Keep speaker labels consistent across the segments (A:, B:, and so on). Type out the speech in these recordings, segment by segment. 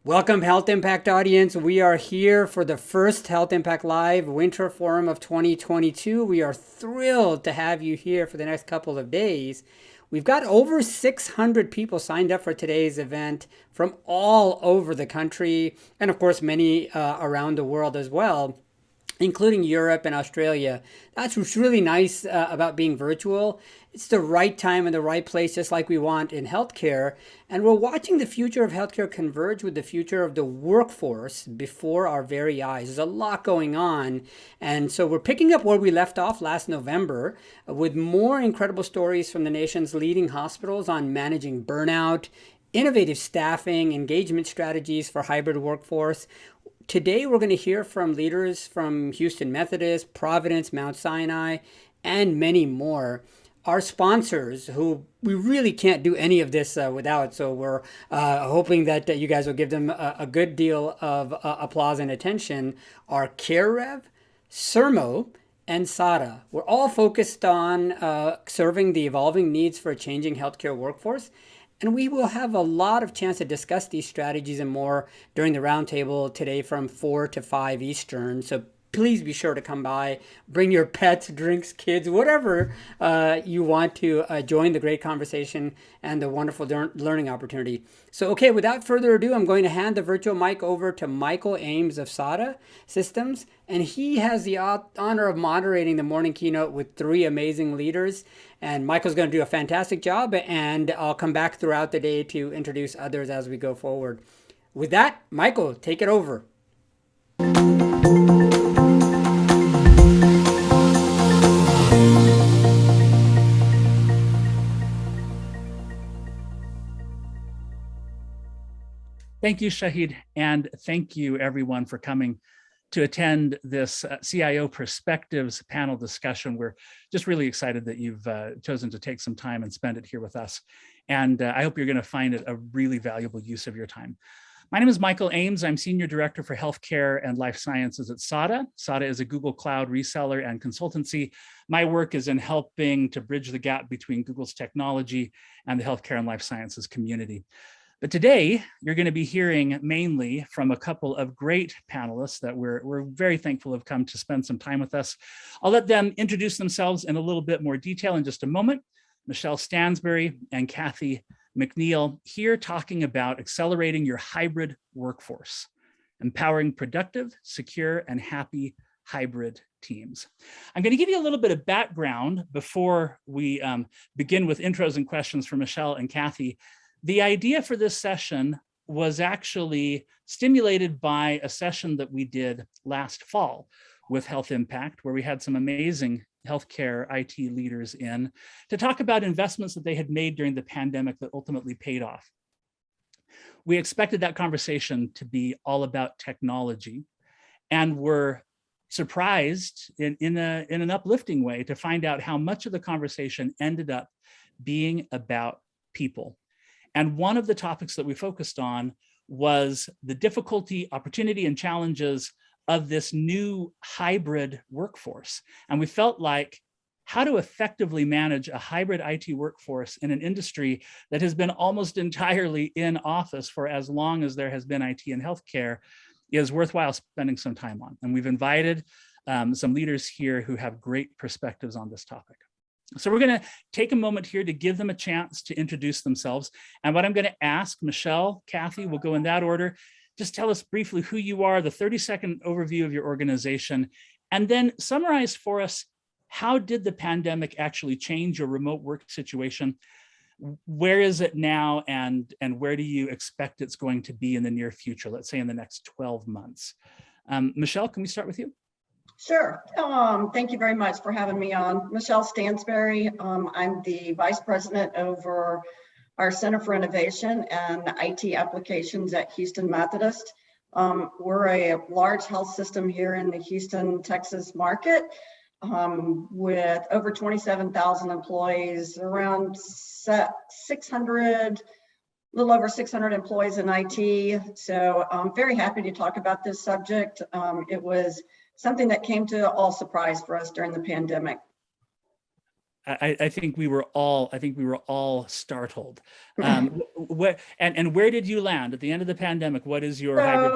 A: Welcome, Health Impact audience. We are here for the first Health Impact Live Winter Forum of 2022. We are thrilled to have you here for the next couple of days. We've got over 600 people signed up for today's event from all over the country, and of course, many around the world as well, including Europe and Australia. That's what's really nice about being virtual. It's the right time and the right place, just like we want in healthcare. And we're watching the future of healthcare converge with the future of the workforce before our very eyes. There's a lot going on. And so we're picking up where we left off last November with more incredible stories from the nation's leading hospitals on managing burnout, innovative staffing, engagement strategies for hybrid workforce. Today, we're going to hear from leaders from Houston Methodist, Providence, Mount Sinai, and many more. Our sponsors, who we really can't do any of this without, so we're hoping that you guys will give them a good deal of applause and attention, are CareRev, Sermo, and SADA. We're all focused on serving the evolving needs for a changing healthcare workforce. And we will have a lot of chance to discuss these strategies and more during the roundtable today from 4 to 5 Eastern. So please be sure to come by, bring your pets, drinks, kids, whatever you want to join the great conversation and the wonderful learning opportunity. So, okay, without further ado, I'm going to hand the virtual mic over to Michael Ames of SADA Systems, and he has the honor of moderating the morning keynote with 3 amazing leaders. And Michael's going to do a fantastic job, and I'll come back throughout the day to introduce others as we go forward. With that, Michael, take it over.
B: Thank you, Shahid, and thank you everyone for coming to attend this CIO Perspectives panel discussion. We're just really excited that you've chosen to take some time and spend it here with us. And I hope you're going to find it a really valuable use of your time. My name is Michael Ames. I'm Senior Director for Healthcare and Life Sciences at SADA. SADA is a Google Cloud reseller and consultancy. My work is in helping to bridge the gap between Google's technology and the healthcare and life sciences community. But today, you're going to be hearing mainly from a couple of great panelists that we're very thankful have come to spend some time with us. I'll let them introduce themselves in a little bit more detail in just a moment. Michelle Stansbury and Kathy McNeil here talking about accelerating your hybrid workforce, empowering productive, secure, and happy hybrid teams. I'm going to give you a little bit of background before we begin with intros and questions for Michelle and Kathy. The idea for this session was actually stimulated by a session that we did last fall with HealthIMPACT, where we had some amazing healthcare IT leaders in to talk about investments that they had made during the pandemic that ultimately paid off. We expected that conversation to be all about technology, and were surprised in an uplifting way to find out how much of the conversation ended up being about people. And one of the topics that we focused on was the difficulty, opportunity, and challenges of this new hybrid workforce. And we felt like how to effectively manage a hybrid IT workforce in an industry that has been almost entirely in office for as long as there has been IT in healthcare is worthwhile spending some time on. And we've invited some leaders here who have great perspectives on this topic. So we're going to take a moment here to give them a chance to introduce themselves. And what I'm going to ask, Michelle, Kathy, we'll go in that order. Just tell us briefly who you are, the 30-second overview of your organization, and then summarize for us, how did the pandemic actually change your remote work situation? Where is it now, and where do you expect it's going to be in the near future, let's say in the next 12 months? Michelle, can we start with you?
C: Sure. Thank you very much for having me on. Michelle Stansbury. I'm the Vice President over our Center for Innovation and IT Applications at Houston Methodist. We're a large health system here in the Houston, Texas market with over 27,000 employees, around 600, a little over 600 employees in IT. So I'm very happy to talk about this subject. It was something that came to all surprise for us during the pandemic.
B: I think we were all startled. And where did you land at the end of the pandemic? What is your hybrid?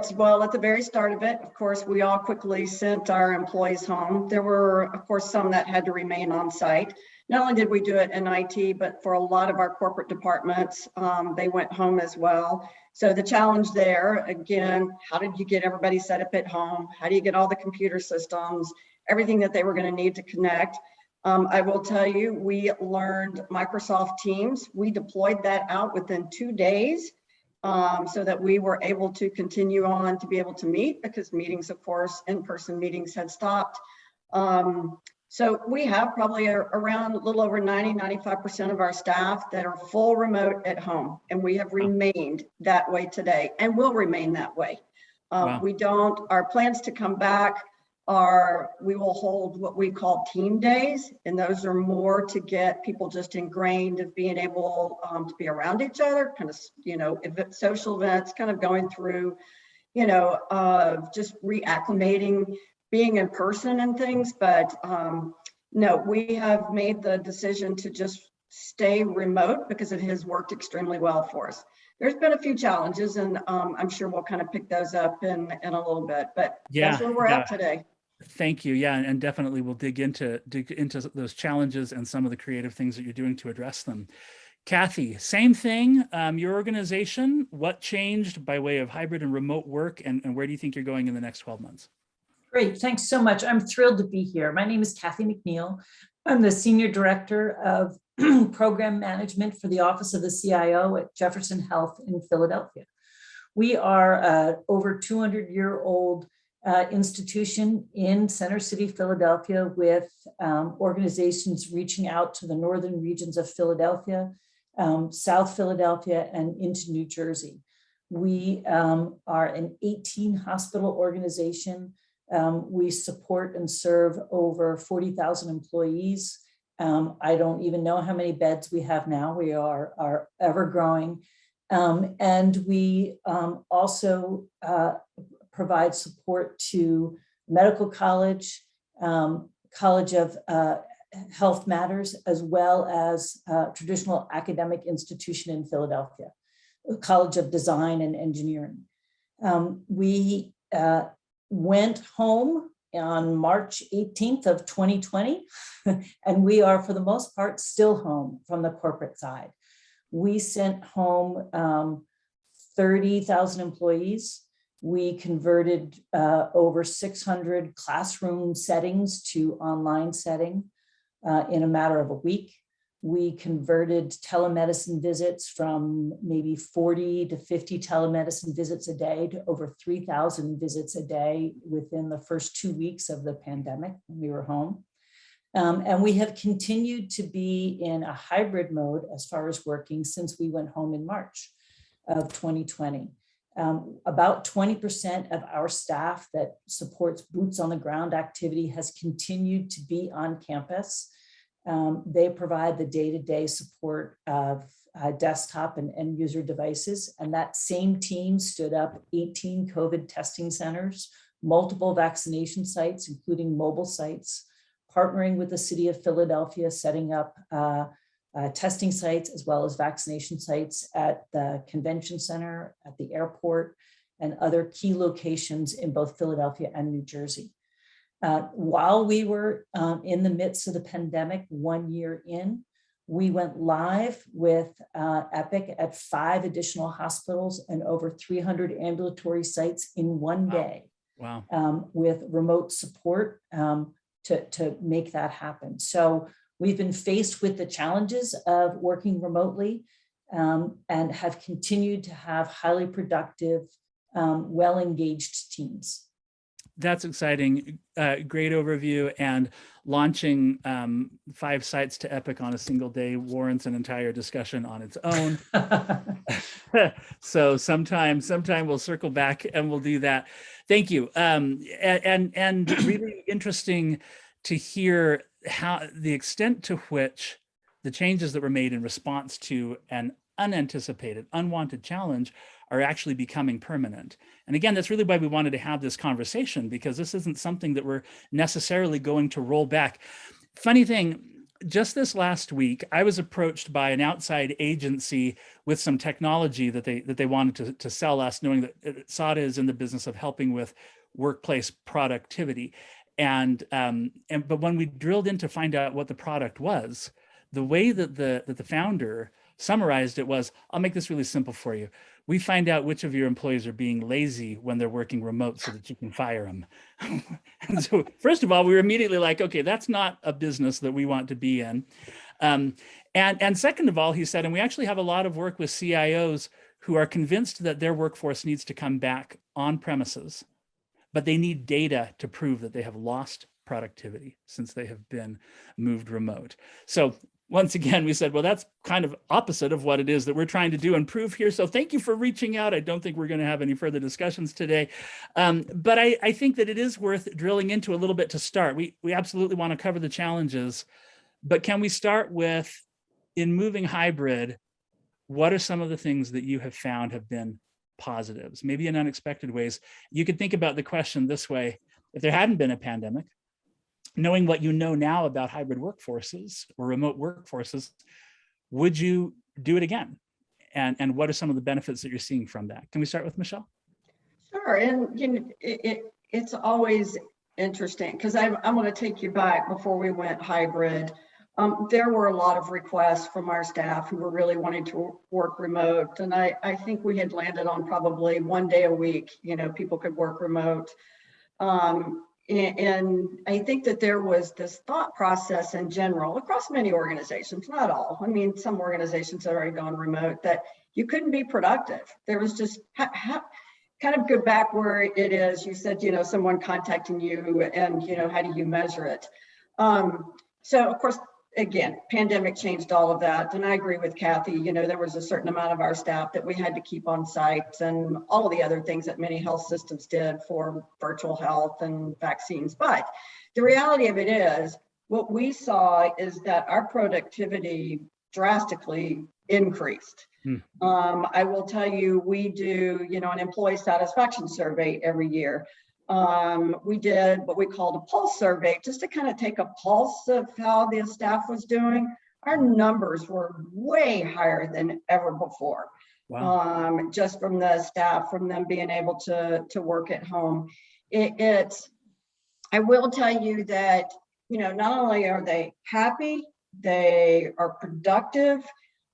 C: So well, at the very start of it, of course, we all quickly sent our employees home. There were, of course, some that had to remain on site. Not only did we do it in IT, but for a lot of our corporate departments, they went home as well. So the challenge there, again, how did you get everybody set up at home? How do you get all the computer systems, everything that they were going to need to connect? I will tell you, we learned Microsoft Teams. We deployed that out within 2 days so that we were able to continue on to be able to meet, because meetings, of course, in-person meetings had stopped. So we have probably around a little over 95% of our staff that are full remote at home, and we have remained that way today and will remain that way.
B: Wow.
C: Our plans to come back we will hold what we call team days, and those are more to get people just ingrained of being able to be around each other, kind of, social events, kind of going through, just reacclimating, being in person and things. But no, we have made the decision to just stay remote because it has worked extremely well for us. There's been a few challenges, and I'm sure we'll kind of pick those up in a little bit, but that's where we're at today.
B: Thank you. Yeah, and definitely we'll dig into those challenges and some of the creative things that you're doing to address them. Kathy, same thing. Your organization, what changed by way of hybrid and remote work, and where do you think you're going in the next 12 months?
D: Great, thanks so much. I'm thrilled to be here. My name is Kathy McNeil. I'm the Senior Director of Program Management for the Office of the CIO at Jefferson Health in Philadelphia. We are over 200-year-old institution in Center City, Philadelphia, with organizations reaching out to the northern regions of Philadelphia, South Philadelphia, and into New Jersey. We are an 18-hospital organization. We support and serve over 40,000 employees. I don't even know how many beds we have now. We are ever growing. And we also provide support to Medical College, College of Health Matters, as well as traditional academic institution in Philadelphia, College of Design and Engineering. We went home on March 18th of 2020, and we are, for the most part, still home from the corporate side. We sent home 30,000 employees. We converted over 600 classroom settings to online setting in a matter of a week. We converted telemedicine visits from maybe 40 to 50 telemedicine visits a day to over 3,000 visits a day within the first 2 weeks of the pandemic when we were home. And we have continued to be in a hybrid mode as far as working since we went home in March of 2020. About 20% of our staff that supports boots on the ground activity has continued to be on campus. They provide the day-to-day support of desktop and end user devices. And that same team stood up 18 COVID testing centers, multiple vaccination sites, including mobile sites, partnering with the city of Philadelphia, setting up testing sites as well as vaccination sites at the convention center, at the airport, and other key locations in both Philadelphia and New Jersey. While we were in the midst of the pandemic 1 year in, we went live with Epic at 5 additional hospitals and over 300 ambulatory sites in 1 day.
B: Wow.
D: With remote support to make that happen. So we've been faced with the challenges of working remotely and have continued to have highly productive, well-engaged teams.
B: That's exciting. Great overview, and launching 5 sites to Epic on a single day warrants an entire discussion on its own. So sometime we'll circle back and we'll do that. Thank you. And really interesting to hear how the extent to which the changes that were made in response to an unanticipated, unwanted challenge are actually becoming permanent. And again, that's really why we wanted to have this conversation, because this isn't something that we're necessarily going to roll back. Funny thing, just this last week, I was approached by an outside agency with some technology that they wanted to sell us, knowing that SADA is in the business of helping with workplace productivity. But when we drilled in to find out what the product was, the way that the founder summarized it was, I'll make this really simple for you. We find out which of your employees are being lazy when they're working remote so that you can fire them. And so first of all, we were immediately like, okay, that's not a business that we want to be in. And second of all, he said, and we actually have a lot of work with CIOs who are convinced that their workforce needs to come back on premises, but they need data to prove that they have lost productivity since they have been moved remote. So once again, we said, well, that's kind of opposite of what it is that we're trying to do and prove here. So thank you for reaching out. I don't think we're going to have any further discussions today. But I think that it is worth drilling into a little bit to start. We absolutely want to cover the challenges, but can we start with, in moving hybrid, what are some of the things that you have found have been positives, maybe in unexpected ways? You could think about the question this way: if there hadn't been a pandemic, knowing what you know now about hybrid workforces or remote workforces, would you do it again? And what are some of the benefits that you're seeing from that? Can we start with Michelle?
C: Sure, and you know, it's always interesting because I'm going to take you back before we went hybrid. There were a lot of requests from our staff who were really wanting to work remote, and I think we had landed on probably 1 day a week. You know, people could work remote. And I think that there was this thought process in general across many organizations, not all. I mean, some organizations had already gone remote, that you couldn't be productive. There was just kind of go back where it is. You said, you know, someone contacting you and, you know, how do you measure it? So of course, again, pandemic changed all of that. And I agree with Kathy, you know, there was a certain amount of our staff that we had to keep on site and all of the other things that many health systems did for virtual health and vaccines. But the reality of it is, what we saw is that our productivity drastically increased. I will tell you, we do, you know, an employee satisfaction survey every year. We did what we called a pulse survey, just to kind of take a pulse of how the staff was doing. Our numbers were way higher than ever before. Wow. Just from the staff, from them being able to work at home. I will tell you that, you know, not only are they happy, they are productive.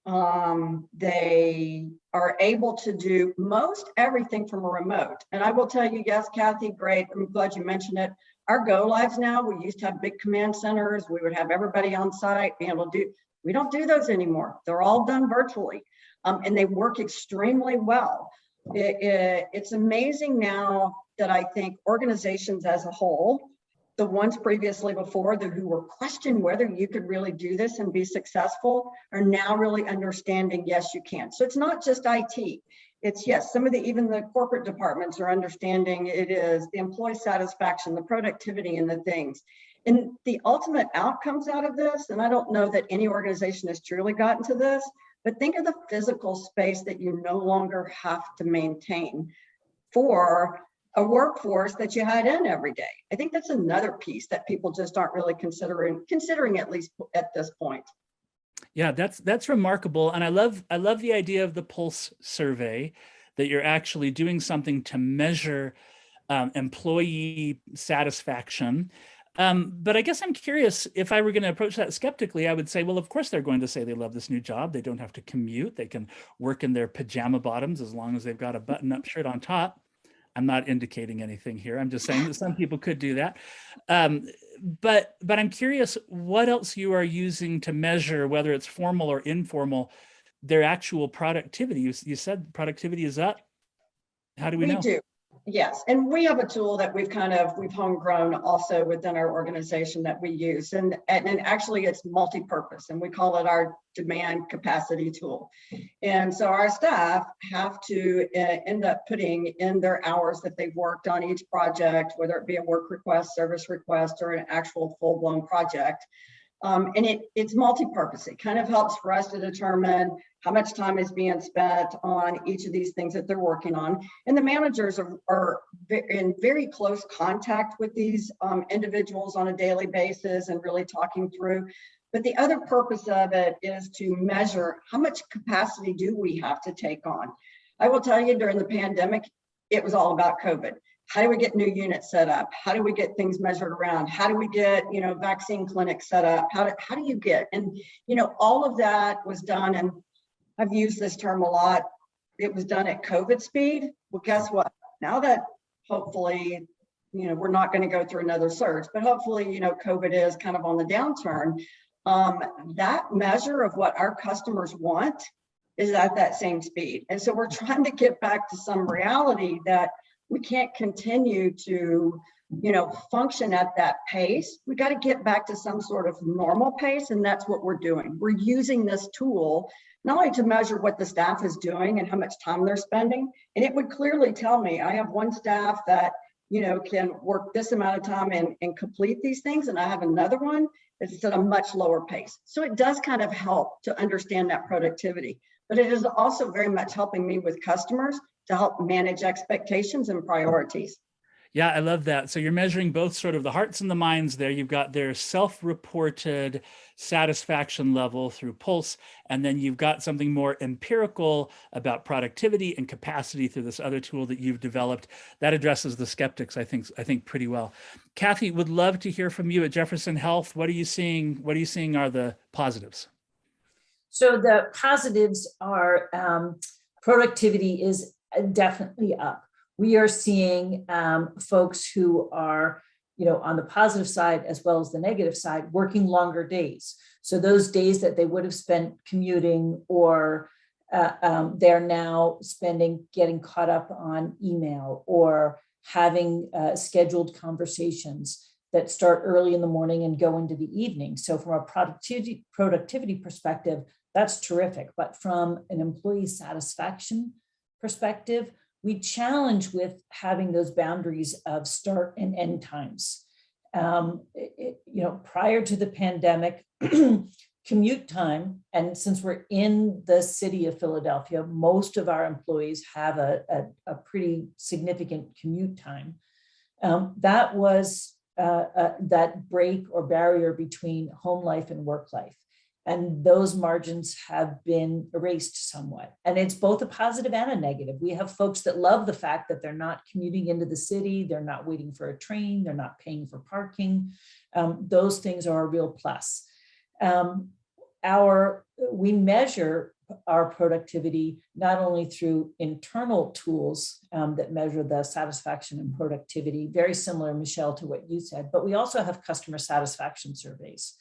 C: They are able to do most everything from a remote. And I will tell you, yes, Kathy, great. I'm glad you mentioned it. Our go lives now, we used to have big command centers. We would have everybody on site be able to do. We don't do those anymore. They're all done virtually, and they work extremely well. It's amazing now that I think organizations as a whole, the ones previously before who were questioning whether you could really do this and be successful, are now really understanding, yes, you can. So it's not just IT. It's, yes, some of even the corporate departments are understanding it is the employee satisfaction, the productivity, and the things. And the ultimate outcomes out of this, and I don't know that any organization has truly gotten to this, but think of the physical space that you no longer have to maintain for a workforce that you had in every day. I think that's another piece that people just aren't really considering at least at this point.
B: Yeah, that's remarkable. And I love the idea of the pulse survey, that you're actually doing something to measure employee satisfaction. But I guess I'm curious, if I were going to approach that skeptically, I would say, well, of course they're going to say they love this new job. They don't have to commute. They can work in their pajama bottoms as long as they've got a button-up shirt on top. I'm not indicating anything here. I'm just saying that some people could do that. But I'm curious what else you are using to measure, whether it's formal or informal, their actual productivity. You said productivity is up. How do we know?
C: We do. Yes, and we have a tool that we've homegrown also within our organization that we use, and actually it's multi-purpose, and we call it our demand capacity tool. And so our staff have to end up putting in their hours that they've worked on each project, whether it be a work request, service request, or an actual full-blown project. And it's multi-purpose. It kind of helps for us to determine how much time is being spent on each of these things that they're working on. And the managers are in very close contact with these individuals on a daily basis and really talking through. But the other purpose of it is to measure how much capacity do we have to take on. I will tell you, during the pandemic, it was all about COVID. How do we get new units set up? How do we get things measured around? How do we get, vaccine clinics set up? How do you get? And, all of that was done, and I've used this term a lot. It was done at COVID speed. Well, guess what? Now that hopefully, we're not going to go through another surge, but hopefully, COVID is kind of on the downturn. That measure of what our customers want is at that same speed. And so we're trying to get back to some reality that we can't continue to, function at that pace. We got to get back to some sort of normal pace. And that's what we're doing. We're using this tool not only to measure what the staff is doing and how much time they're spending, and it would clearly tell me I have one staff that, can work this amount of time and complete these things. And I have another one that's at a much lower pace. So it does kind of help to understand that productivity, but it is also very much helping me with customers to help manage expectations and priorities.
B: Yeah, I love that. So you're measuring both sort of the hearts and the minds there. You've got their self-reported satisfaction level through Pulse, and then you've got something more empirical about productivity and capacity through this other tool that you've developed that addresses the skeptics, I think pretty well. Kathy, would love to hear from you at Jefferson Health. What are you seeing? What are you seeing are the positives?
D: So the positives are productivity is definitely up. We are seeing folks who are, on the positive side as well as the negative side, working longer days. So those days that they would have spent commuting or they're now spending getting caught up on email or having scheduled conversations that start early in the morning and go into the evening. So from a productivity perspective, that's terrific. But from an employee satisfaction perspective, we challenge with having those boundaries of start and end times. Prior to the pandemic, commute time, and since we're in the city of Philadelphia, most of our employees have a pretty significant commute time. That was that break or barrier between home life and work life. And those margins have been erased somewhat. And it's both a positive and a negative. We have folks that love the fact that they're not commuting into the city, they're not waiting for a train, they're not paying for parking. Those things are a real plus. We measure our productivity not only through internal tools that measure the satisfaction and productivity, very similar, Michelle, to what you said, but we also have customer satisfaction surveys.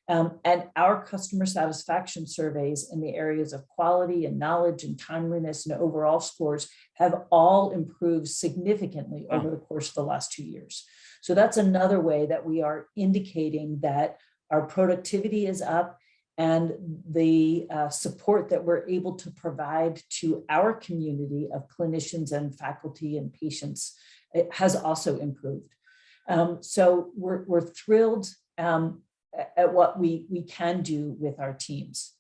D: And our customer satisfaction surveys in the areas of quality and knowledge and timeliness and overall scores have all improved significantly over the course of the last 2 years. So that's another way that we are indicating that our productivity is up and the support that we're able to provide to our community of clinicians and faculty and patients, it has also improved. So we're thrilled at what we can do with our teams.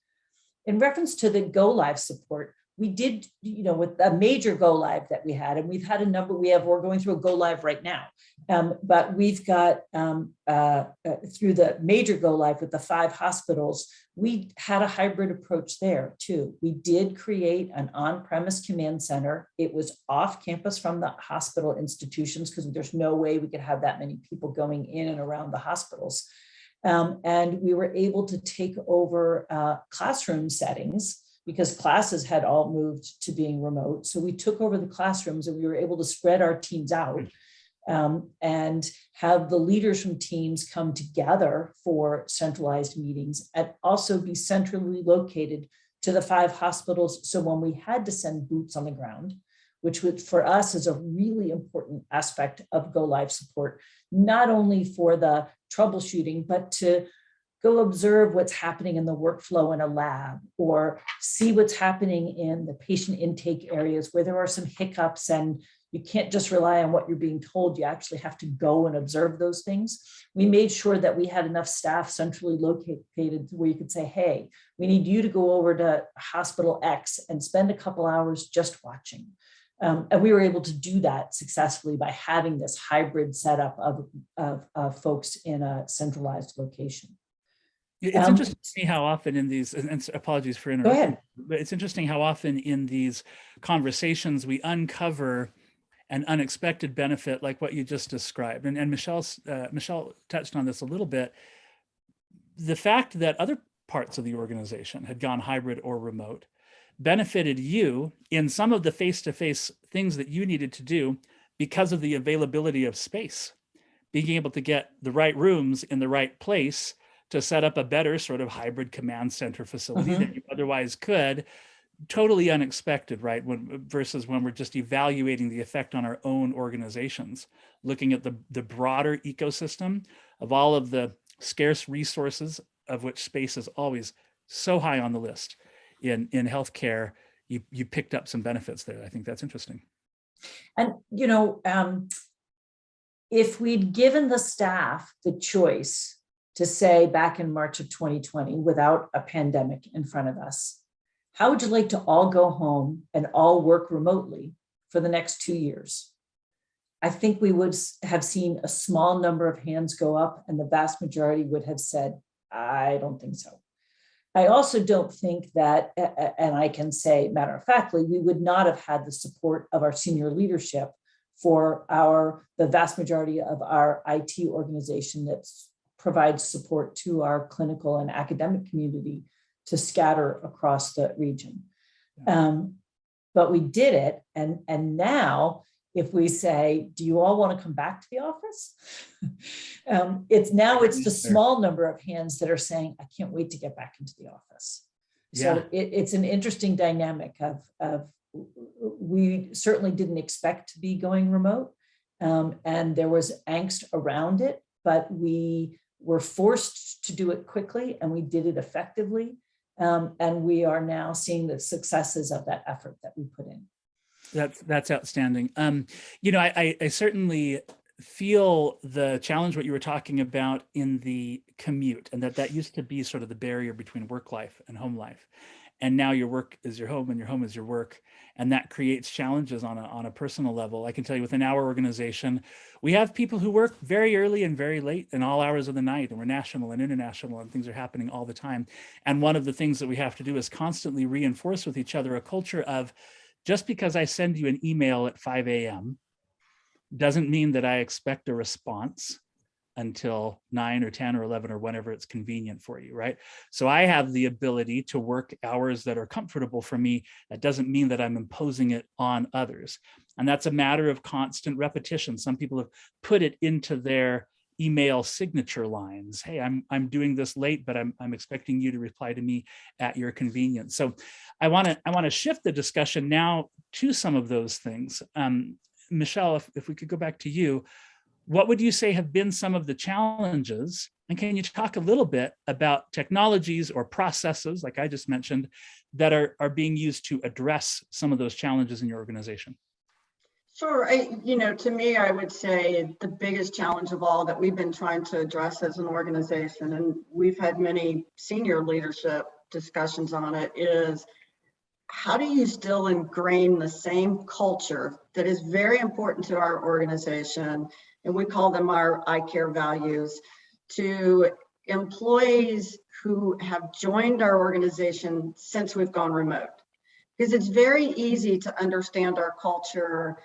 D: In reference to the go live support, we did, with a major go live that we had, and we've had a number, we're going through a go live right now, but we've got through the major go live with the 5 hospitals, we had a hybrid approach there too. We did create an on-premise command center. It was off campus from the hospital institutions because there's no way we could have that many people going in and around the hospitals. And we were able to take over classroom settings because classes had all moved to being remote. So we took over the classrooms and we were able to spread our teams out and have the leaders from teams come together for centralized meetings and also be centrally located to the 5 hospitals. So when we had to send boots on the ground, which for us is a really important aspect of go live support, not only for the troubleshooting, but to go observe what's happening in the workflow in a lab, or see what's happening in the patient intake areas where there are some hiccups and you can't just rely on what you're being told. You actually have to go and observe those things. We made sure that we had enough staff centrally located where you could say, hey, we need you to go over to hospital X and spend a couple hours just watching. And we were able to do that successfully by having this hybrid setup of folks in a centralized location.
B: It's interesting to see how often in these, and apologies for interrupting,
D: Go ahead.
B: but it's interesting how often in these conversations we uncover an unexpected benefit like what you just described. And Michelle touched on this a little bit. The fact that other parts of the organization had gone hybrid or remote benefited you in some of the face-to-face things that you needed to do because of the availability of space, being able to get the right rooms in the right place to set up a better sort of hybrid command center facility than you otherwise could. Totally unexpected, right? Versus when we're just evaluating the effect on our own organizations, looking at the broader ecosystem of all of the scarce resources, of which space is always so high on the list in healthcare. You picked up some benefits there. I think that's interesting.
D: And, you know, if we'd given the staff the choice to say back in March of 2020, without a pandemic in front of us, how would you like to all go home and all work remotely for the next 2 years? I think we would have seen a small number of hands go up, and the vast majority would have said, I don't think so. I also don't think that, and I can say matter of factly, we would not have had the support of our senior leadership for the vast majority of our IT organization that provides support to our clinical and academic community to scatter across the region. But we did it. And now, if we say, do you all want to come back to the office? It's the small number of hands that are saying, I can't wait to get back into the office.
B: Yeah.
D: So it's an interesting dynamic of we certainly didn't expect to be going remote. And there was angst around it, but we were forced to do it quickly, and we did it effectively. And we are now seeing the successes of that effort that we put in.
B: That's outstanding. You know, I certainly feel the challenge, what you were talking about in the commute, and that used to be sort of the barrier between work life and home life. And now your work is your home and your home is your work. And that creates challenges on a personal level. I can tell you within our organization, we have people who work very early and very late in all hours of the night, and we're national and international, and things are happening all the time. And one of the things that we have to do is constantly reinforce with each other a culture of, just because I send you an email at 5 a.m. doesn't mean that I expect a response until 9 or 10 or 11 or whenever it's convenient for you, right? So I have the ability to work hours that are comfortable for me. That doesn't mean that I'm imposing it on others. And that's a matter of constant repetition. Some people have put it into their email signature lines. Hey, I'm doing this late, but I'm expecting you to reply to me at your convenience. So I want to shift the discussion now to some of those things. Michelle, if we could go back to you, what would you say have been some of the challenges? And can you talk a little bit about technologies or processes, like I just mentioned, that are being used to address some of those challenges in your organization?
C: Sure. To me, I would say the biggest challenge of all that we've been trying to address as an organization, and we've had many senior leadership discussions on it, is how do you still ingrain the same culture that is very important to our organization, and we call them our I Care values, to employees who have joined our organization since we've gone remote? Because it's very easy to understand our culture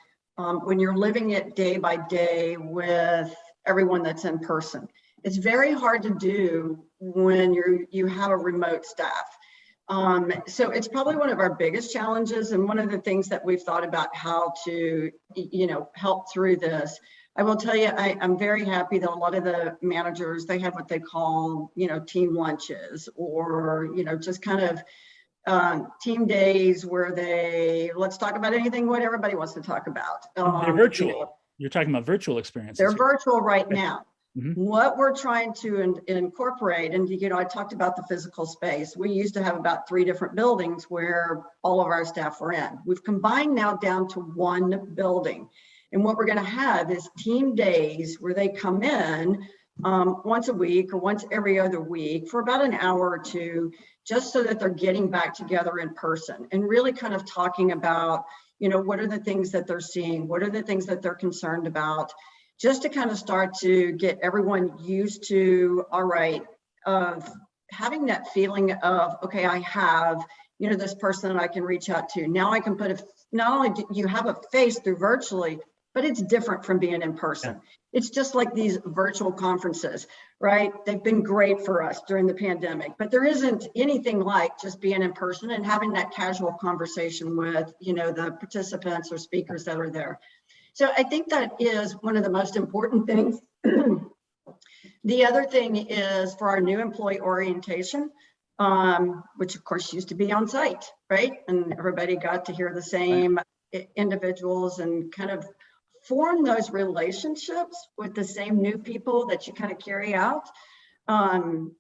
C: when you're living it day by day with everyone that's in person. It's very hard to do when you have a remote staff. So it's probably one of our biggest challenges, and one of the things that we've thought about how to, help through this. I will tell you, I'm very happy that a lot of the managers, they have what they call, team lunches, or, just kind of team days where let's talk about anything, what everybody wants to talk about.
B: They're virtual. You're talking about virtual experiences.
C: They're virtual right now. What we're trying to incorporate, and I talked about the physical space. We used to have about 3 different buildings where all of our staff were in. We've combined now down to 1 building. And what we're going to have is team days where they come in once a week or once every other week for about an hour or 2, just so that they're getting back together in person and really kind of talking about, what are the things that they're seeing? What are the things that they're concerned about? Just to kind of start to get everyone used to, all right, of having that feeling of, okay, I have, this person that I can reach out to. Now I can not only do you have a face through virtually, but it's different from being in person. Yeah. It's just like these virtual conferences, right? They've been great for us during the pandemic, but there isn't anything like just being in person and having that casual conversation with, the participants or speakers that are there. So I think that is one of the most important things. The other thing is for our new employee orientation, which of course used to be on site, right? And everybody got to hear the same individuals and kind of form those relationships with the same new people that you kind of carry out.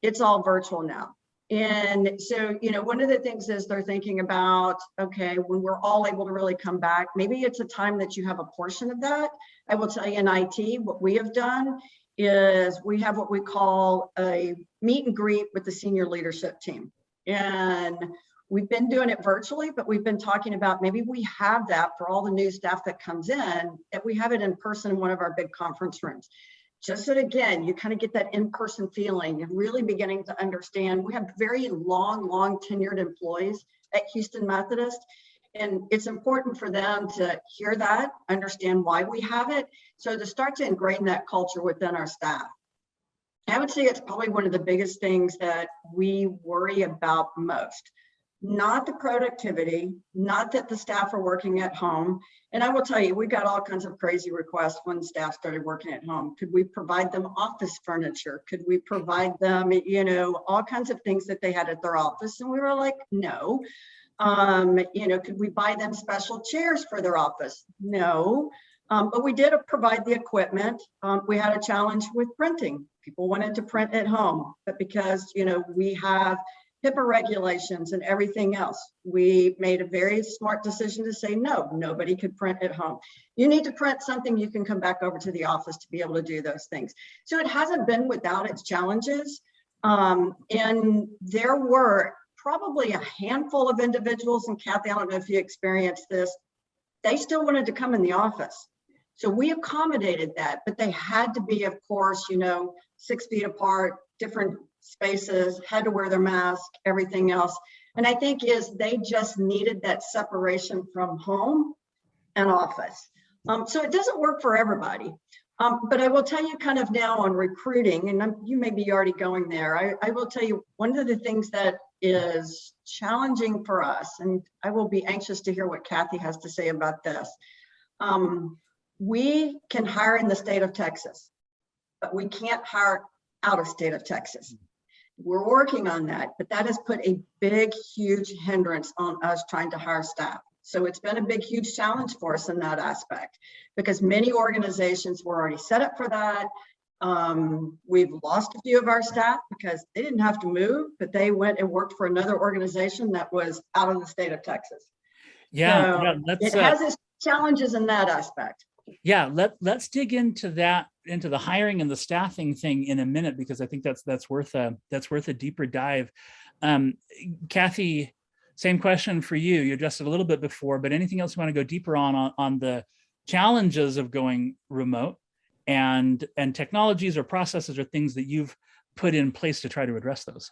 C: It's all virtual now. And so, one of the things is they're thinking about, okay, when we're all able to really come back, maybe it's a time that you have a portion of that. I will tell you in IT, what we have done is we have what we call a meet and greet with the senior leadership team. And we've been doing it virtually, but we've been talking about maybe we have that for all the new staff that comes in, that we have it in person in one of our big conference rooms. Just so that, again, you kind of get that in-person feeling and really beginning to understand. We have very long tenured employees at Houston Methodist, and it's important for them to hear that, understand why we have it, so to start to ingrain that culture within our staff. I would say it's probably one of the biggest things that we worry about most. Not the productivity, not that the staff are working at home. And I will tell you, we got all kinds of crazy requests when staff started working at home. Could we provide them office furniture? Could we provide them, all kinds of things that they had at their office? And we were like, no. Could we buy them special chairs for their office? No. But we did provide the equipment. We had a challenge with printing. People wanted to print at home, but because, we have HIPAA regulations and everything else, we made a very smart decision to say, no, nobody could print at home. You need to print something, you can come back over to the office to be able to do those things. So it hasn't been without its challenges. And there were probably a handful of individuals, and Kathy, I don't know if you experienced this, they still wanted to come in the office. So we accommodated that, but they had to be, of course, 6 feet apart, different spaces, had to wear their mask, everything else. And I think they just needed that separation from home and office. So it doesn't work for everybody. But I will tell you kind of now on recruiting, and you may be already going there. I will tell you one of the things that is challenging for us, and I will be anxious to hear what Kathy has to say about this. We can hire in the state of Texas, but we can't hire out of state of Texas. We're working on that, but that has put a big, huge hindrance on us trying to hire staff. So it's been a big, huge challenge for us in that aspect, because many organizations were already set up for that. We've lost a few of our staff because they didn't have to move, but they went and worked for another organization that was out of the state of Texas.
B: Yeah,
C: so it has its challenges in that aspect.
B: Yeah, let's dig into that, into the hiring and the staffing thing in a minute, because I think that's worth a deeper dive. Kathy, same question for you. You addressed it a little bit before, but anything else you want to go deeper on the challenges of going remote and technologies or processes or things that you've put in place to try to address those?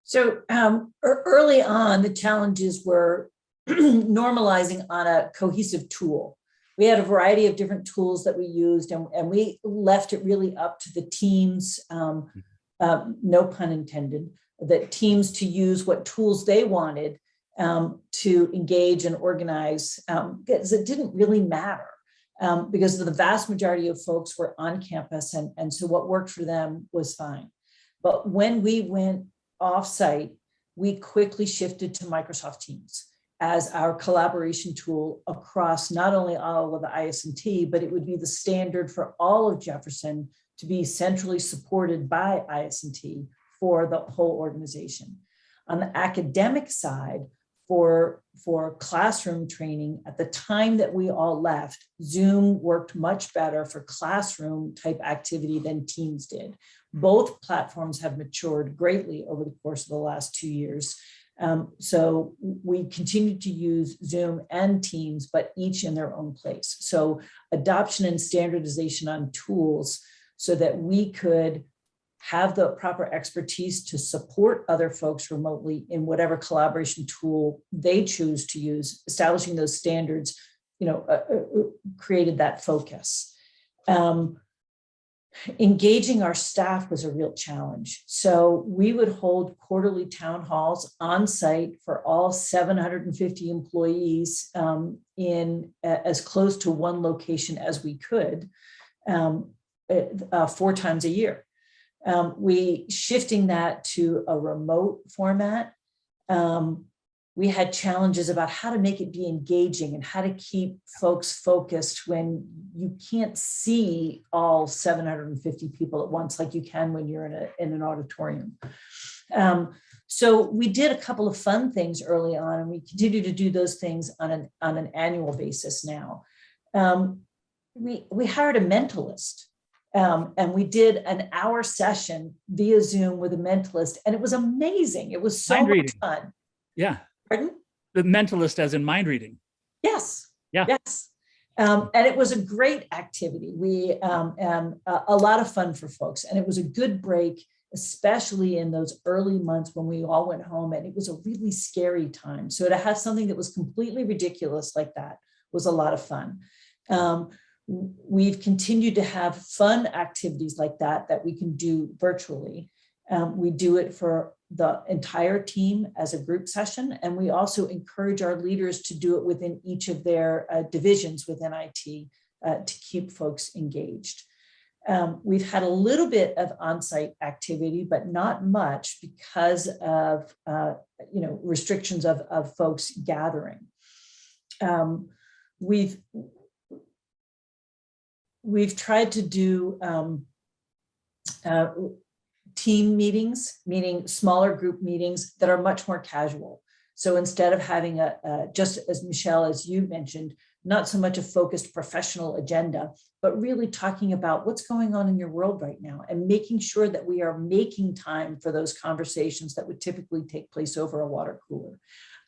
D: So early on, the challenges were normalizing on a cohesive tool. We had a variety of different tools that we used, and we left it really up to the teams, no pun intended, the teams to use what tools they wanted to engage and organize, because it didn't really matter, because the vast majority of folks were on campus, and so what worked for them was fine. But when we went offsite, we quickly shifted to Microsoft Teams as our collaboration tool across not only all of the IS&T, but it would be the standard for all of Jefferson to be centrally supported by IS&T for the whole organization. On the academic side, for classroom training, at the time that we all left, Zoom worked much better for classroom type activity than Teams did. Both platforms have matured greatly over the course of the last 2 years. So we continue to use Zoom and Teams, but each in their own place. So adoption and standardization on tools so that we could have the proper expertise to support other folks remotely in whatever collaboration tool they choose to use, establishing those standards, created that focus. Engaging our staff was a real challenge. So we would hold quarterly town halls on site for all 750 employees in as close to one location as we could, 4 times a year. We shifting that to a remote format. We had challenges about how to make it be engaging and how to keep folks focused when you can't see all 750 people at once like you can when you're in an auditorium. So we did a couple of fun things early on, and we continue to do those things on an annual basis now. We hired a mentalist. And we did an hour session via Zoom with a mentalist, and it was amazing. It was so much fun.
B: Yeah.
D: Pardon?
B: The mentalist as in mind reading.
D: Yes.
B: Yeah.
D: Yes. And it was a great activity. We a lot of fun for folks, and it was a good break, especially in those early months when we all went home, and it was a really scary time. So to have something that was completely ridiculous like that was a lot of fun. We've continued to have fun activities like that we can do virtually. We do it for the entire team as a group session, and we also encourage our leaders to do it within each of their divisions within IT to keep folks engaged. We've had a little bit of on-site activity, but not much because of restrictions of folks gathering. We've tried to do team meetings, meaning smaller group meetings that are much more casual. So instead of having just as Michelle, as you mentioned, not so much a focused professional agenda, but really talking about what's going on in your world right now and making sure that we are making time for those conversations that would typically take place over a water cooler.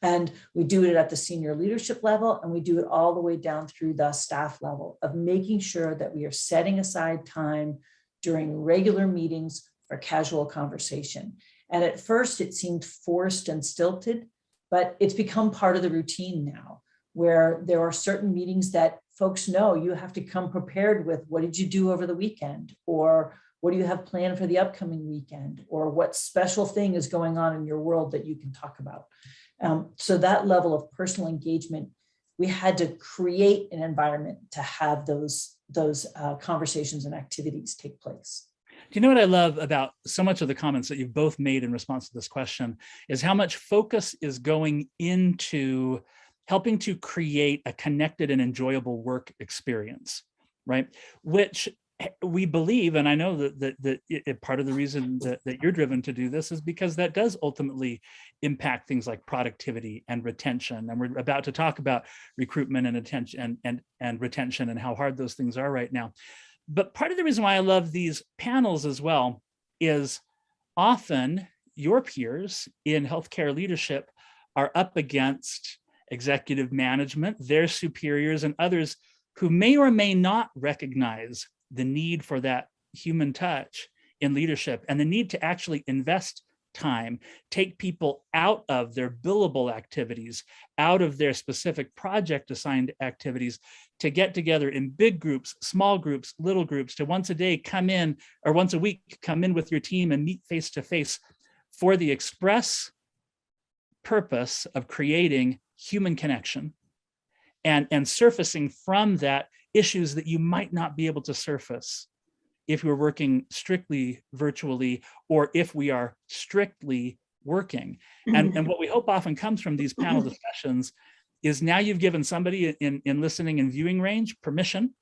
D: And we do it at the senior leadership level, and we do it all the way down through the staff level of making sure that we are setting aside time during regular meetings for casual conversation. And at first it seemed forced and stilted, but it's become part of the routine now, where there are certain meetings that folks know you have to come prepared with. What did you do over the weekend? Or what do you have planned for the upcoming weekend? Or what special thing is going on in your world that you can talk about? So that level of personal engagement, we had to create an environment to have those conversations and activities take place.
B: Do you know what I love about so much of the comments that you've both made in response to this question is how much focus is going into helping to create a connected and enjoyable work experience, right? Which we believe, and I know that part of the reason that you're driven to do this is because that does ultimately impact things like productivity and retention. And we're about to talk about recruitment and attention and retention and how hard those things are right now. But part of the reason why I love these panels as well is often your peers in healthcare leadership are up against executive management, their superiors, and others who may or may not recognize the need for that human touch in leadership and the need to actually invest time, take people out of their billable activities, out of their specific project assigned activities, to get together in big groups, small groups, little groups, to once a day come in, or once a week come in with your team and meet face to face for the express purpose of creating human connection and surfacing from that issues that you might not be able to surface if you're working strictly virtually, or if we are strictly working. And what we hope often comes from these panel discussions is now you've given somebody in listening and viewing range permission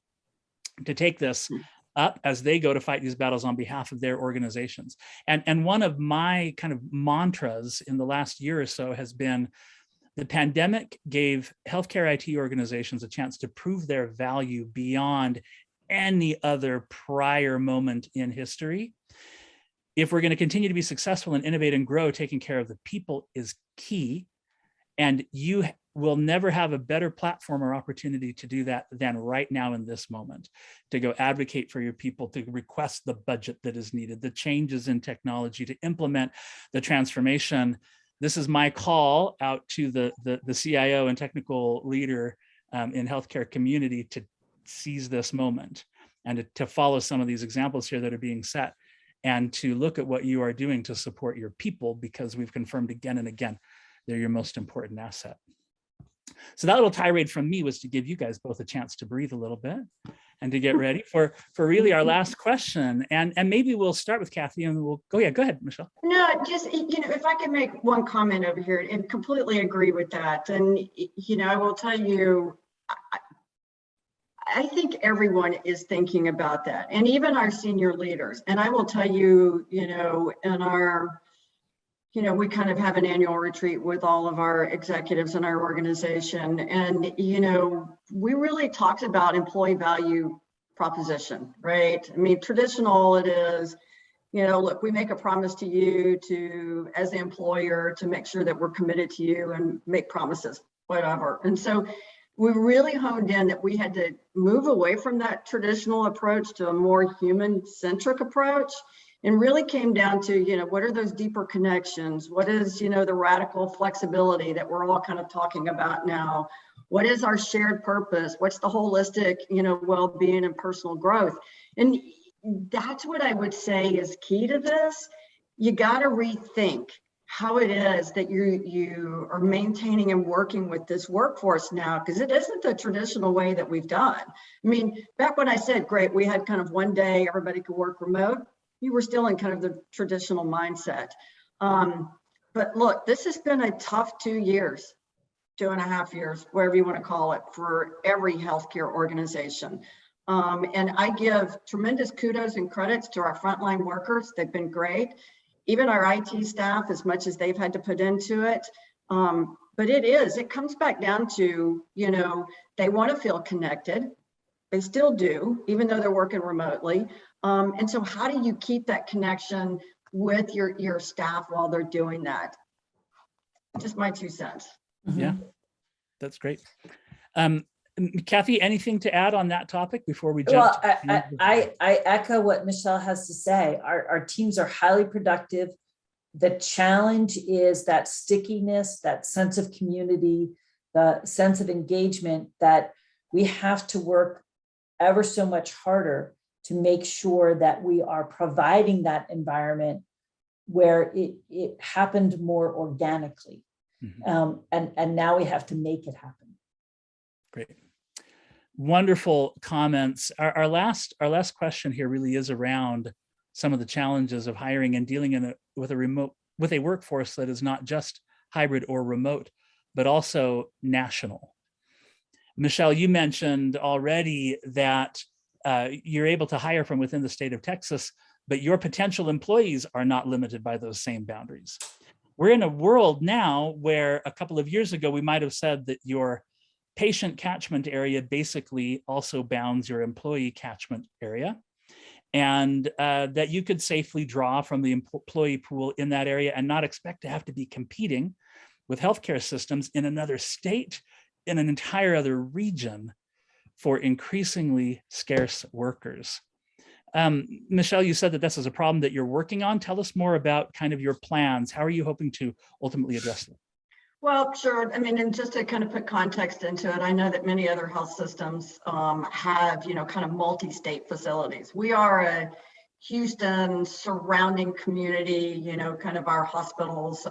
B: to take this up as they go to fight these battles on behalf of their organizations. And one of my kind of mantras in the last year or so has been, the pandemic gave healthcare IT organizations a chance to prove their value beyond any other prior moment in history. If we're going to continue to be successful and innovate and grow, taking care of the people is key. And you will never have a better platform or opportunity to do that than right now in this moment, to go advocate for your people, to request the budget that is needed, the changes in technology, to implement the transformation. This is my call out to the CIO and technical leader in healthcare community to seize this moment and to follow some of these examples here that are being set, and to look at what you are doing to support your people, because we've confirmed again and again, they're your most important asset. So that little tirade from me was to give you guys both a chance to breathe a little bit and to get ready for really our last question. And maybe we'll start with Kathy and we'll go, go ahead, Michelle.
C: No, just, if I could make one comment over here, and completely agree with that. And, I will tell you, I think everyone is thinking about that, and even our senior leaders. And I will tell you, in our, we kind of have an annual retreat with all of our executives in our organization. And, we really talked about employee value proposition, right? I mean, traditional it is, look, we make a promise to you as the employer to make sure that we're committed to you and make promises, whatever. And so we really honed in that we had to move away from that traditional approach to a more human-centric approach, and really came down to, what are those deeper connections? What is, the radical flexibility that we're all kind of talking about now? What is our shared purpose? What's the holistic, well-being and personal growth? And that's what I would say is key to this. You got to rethink how it is that you are maintaining and working with this workforce now, because it isn't the traditional way that we've done. I mean, back when I said, great, we had kind of one day everybody could work remote, you were still in kind of the traditional mindset. But look, this has been a tough 2 years, 2.5 years, whatever you want to call it, for every healthcare organization. And I give tremendous kudos and credits to our frontline workers. They've been great. Even our IT staff, as much as they've had to put into it. But it comes back down to, they want to feel connected. They still do, even though they're working remotely. And so how do you keep that connection with your staff while they're doing that? Just my 2 cents.
B: Yeah, that's great. Kathy, anything to add on that topic before we jump?
D: Well, I echo what Michelle has to say. Our teams are highly productive. The challenge is that stickiness, that sense of community, the sense of engagement, that we have to work ever so much harder to make sure that we are providing that environment where it happened more organically. And now we have to make it happen.
B: Great. Wonderful comments. Our last question here really is around some of the challenges of hiring and dealing with a workforce that is not just hybrid or remote, but also national. Michelle, you mentioned already that you're able to hire from within the state of Texas, but your potential employees are not limited by those same boundaries. We're in a world now where a couple of years ago, we might have said that your patient catchment area basically also bounds your employee catchment area, and that you could safely draw from the employee pool in that area and not expect to have to be competing with healthcare systems in another state, in an entire other region, for increasingly scarce workers. Michelle, you said that this is a problem that you're working on. Tell us more about kind of your plans. How are you hoping to ultimately address them?
C: Well, sure. I mean, and just to kind of put context into it, I know that many other health systems have, kind of multi-state facilities. We are a Houston surrounding community, kind of our hospitals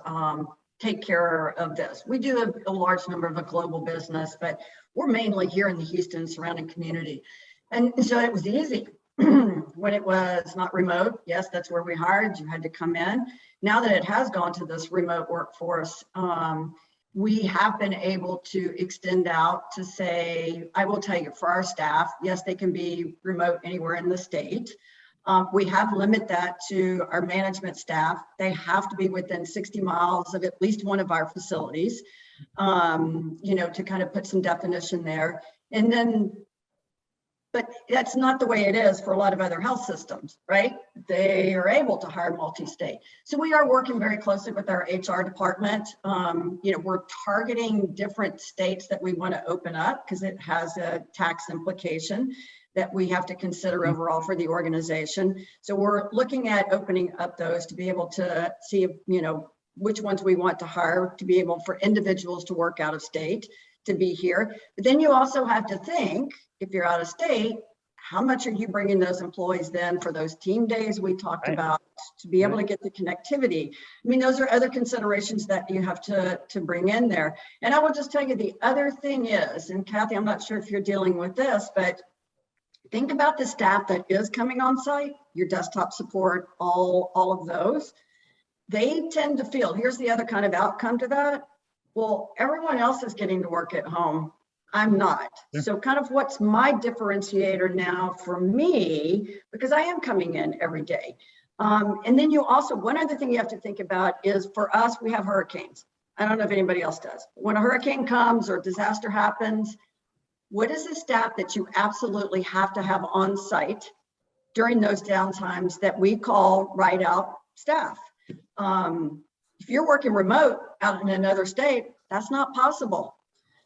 C: take care of this. We do a large number of a global business, but we're mainly here in the Houston surrounding community. And so it was easy when it was not remote. Yes, that's where we hired. You had to come in. Now that it has gone to this remote workforce, we have been able to extend out to say, I will tell you, for our staff, yes, they can be remote anywhere in the state. We have limited that to our management staff. They have to be within 60 miles of at least one of our facilities, to kind of put some definition there. And then, but that's not the way it is for a lot of other health systems, right? They are able to hire multi-state. So we are working very closely with our HR department. We're targeting different states that we want to open up because it has a tax implication that we have to consider overall for the organization. So we're looking at opening up those to be able to see, which ones we want to hire to be able for individuals to work out of state to be here. But then you also have to think, if you're out of state, how much are you bringing those employees then for those team days we talked about to be able to get the connectivity? I mean, those are other considerations that you have to bring in there. And I will just tell you the other thing is, and Kathy, I'm not sure if you're dealing with this, but think about the staff that is coming on site, your desktop support, all of those. They tend to feel, here's the other kind of outcome to that. Well, everyone else is getting to work at home. I'm not. Yeah. So kind of what's my differentiator now for me, because I am coming in every day. And then you also, one other thing you have to think about is for us, we have hurricanes. I don't know if anybody else does. When a hurricane comes or disaster happens, what is the staff that you absolutely have to have on site during those downtimes that we call ride out staff? If you're working remote out in another state, that's not possible.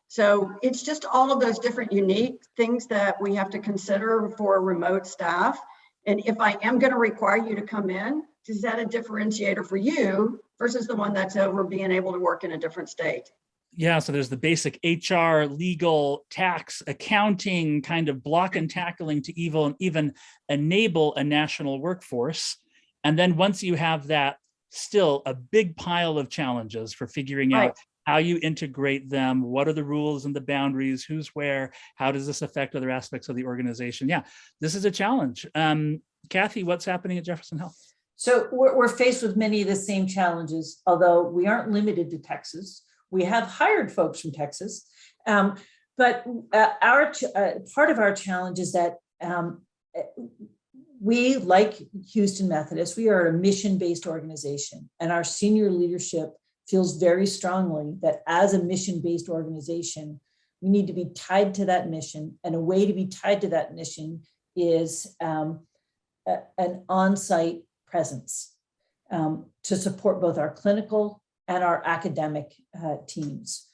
C: So it's just all of those different unique things that we have to consider for remote staff. And if I am going to require you to come in, is that a differentiator for you versus the one that's over being able to work in a different state?
B: Yeah, so there's the basic HR, legal, tax, accounting, kind of block and tackling to even enable a national workforce. And then once you have that, still a big pile of challenges for figuring out how you integrate them, what are the rules and the boundaries, who's where, how does this affect other aspects of the organization? Yeah, this is a challenge. Kathy, what's happening at Jefferson Health?
D: So we're faced with many of the same challenges, although we aren't limited to Texas. We have hired folks from Texas, but part of our challenge is that we, like Houston Methodist, we are a mission-based organization, and our senior leadership feels very strongly that as a mission-based organization, we need to be tied to that mission, and a way to be tied to that mission is an on-site presence to support both our clinical and our academic teams.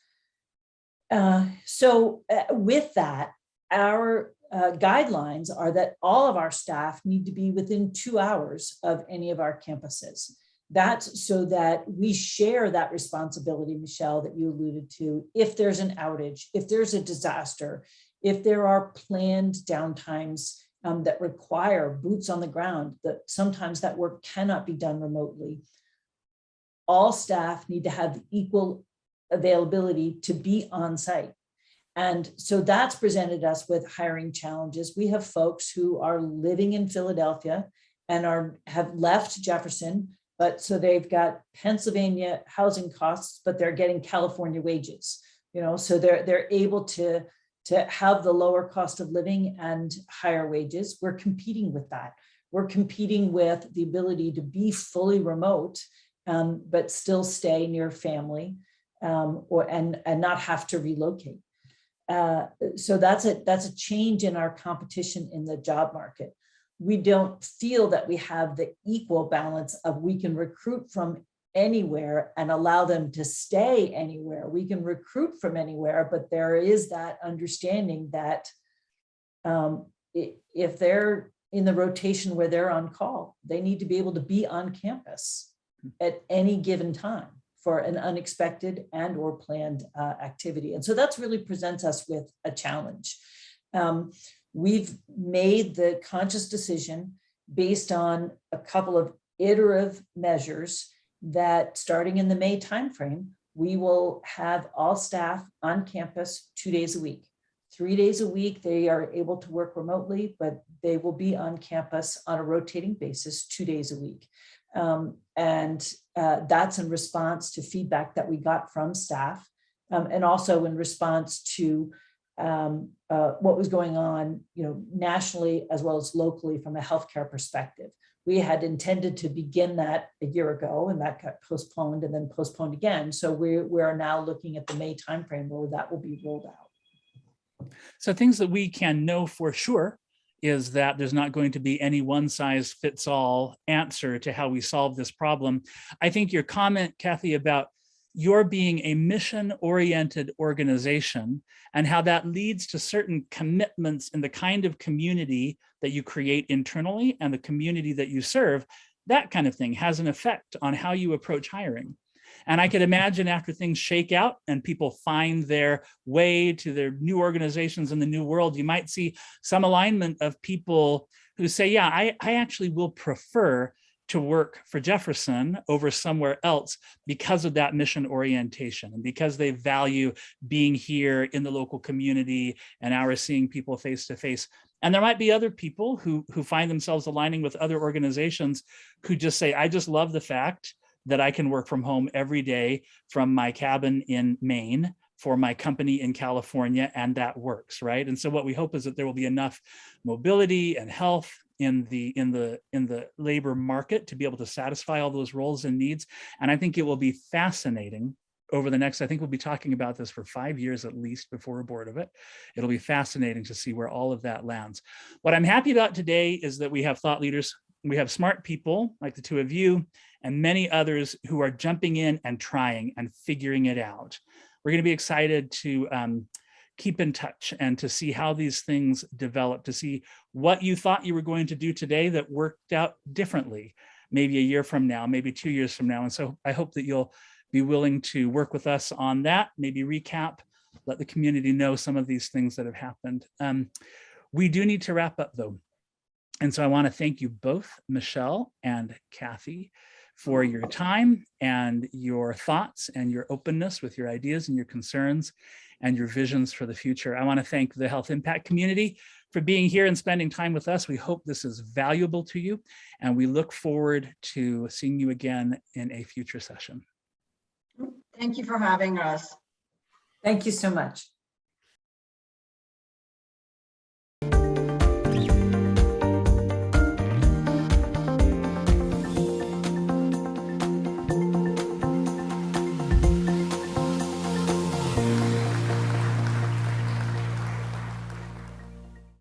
D: So with that, our guidelines are that all of our staff need to be within 2 hours of any of our campuses. That's so that we share that responsibility, Michelle, that you alluded to. If there's an outage, if there's a disaster, if there are planned downtimes that require boots on the ground, that sometimes that work cannot be done remotely, all staff need to have equal availability to be on site. And so that's presented us with hiring challenges. We have folks who are living in Philadelphia and have left Jefferson, but so they've got Pennsylvania housing costs, but they're getting California wages, so they're able to have the lower cost of living and higher wages. We're competing with that. We're competing with the ability to be fully remote, but still stay near family and not have to relocate. So that's a change in our competition in the job market. We don't feel that we have the equal balance of we can recruit from anywhere and allow them to stay anywhere. We can recruit from anywhere, but there is that understanding that if they're in the rotation where they're on call, they need to be able to be on campus at any given time for an unexpected and or planned activity. And so that's really presents us with a challenge. We've made the conscious decision based on a couple of iterative measures that starting in the May timeframe, we will have all staff on campus 2 days a week. 3 days a week, they are able to work remotely, but they will be on campus on a rotating basis 2 days a week. And that's in response to feedback that we got from staff and also in response to what was going on, nationally as well as locally from a healthcare perspective. We had intended to begin that a year ago, and that got postponed and then postponed again. So we are now looking at the May timeframe where that will be rolled out.
B: So things that we can know for sure is that there's not going to be any one size fits all answer to how we solve this problem. I think your comment, Kathy, about your being a mission-oriented organization and how that leads to certain commitments in the kind of community that you create internally and the community that you serve, that kind of thing has an effect on how you approach hiring. And I could imagine after things shake out and people find their way to their new organizations in the new world, you might see some alignment of people who say, yeah, I actually will prefer to work for Jefferson over somewhere else because of that mission orientation and because they value being here in the local community and our seeing people face to face. And there might be other people who find themselves aligning with other organizations who just say, I just love the fact that I can work from home every day from my cabin in Maine for my company in California, and that works, right? And so what we hope is that there will be enough mobility and health in the labor market to be able to satisfy all those roles and needs. And I think it will be fascinating over the next, I think we'll be talking about this for 5 years at least before we're bored of it. It'll be fascinating to see where all of that lands. What I'm happy about today is that we have thought leaders, we have smart people like the two of you, and many others who are jumping in and trying and figuring it out. We're going to be excited to keep in touch and to see how these things develop, to see what you thought you were going to do today that worked out differently, maybe a year from now, maybe 2 years from now. And so I hope that you'll be willing to work with us on that, maybe recap, let the community know some of these things that have happened. We do need to wrap up though. And so I want to thank you both, Michelle and Kathy, for your time and your thoughts and your openness with your ideas and your concerns and your visions for the future. I want to thank the Health Impact community for being here and spending time with us. We hope this is valuable to you, and we look forward to seeing you again in a future session.
C: Thank you for having us.
D: Thank you so much.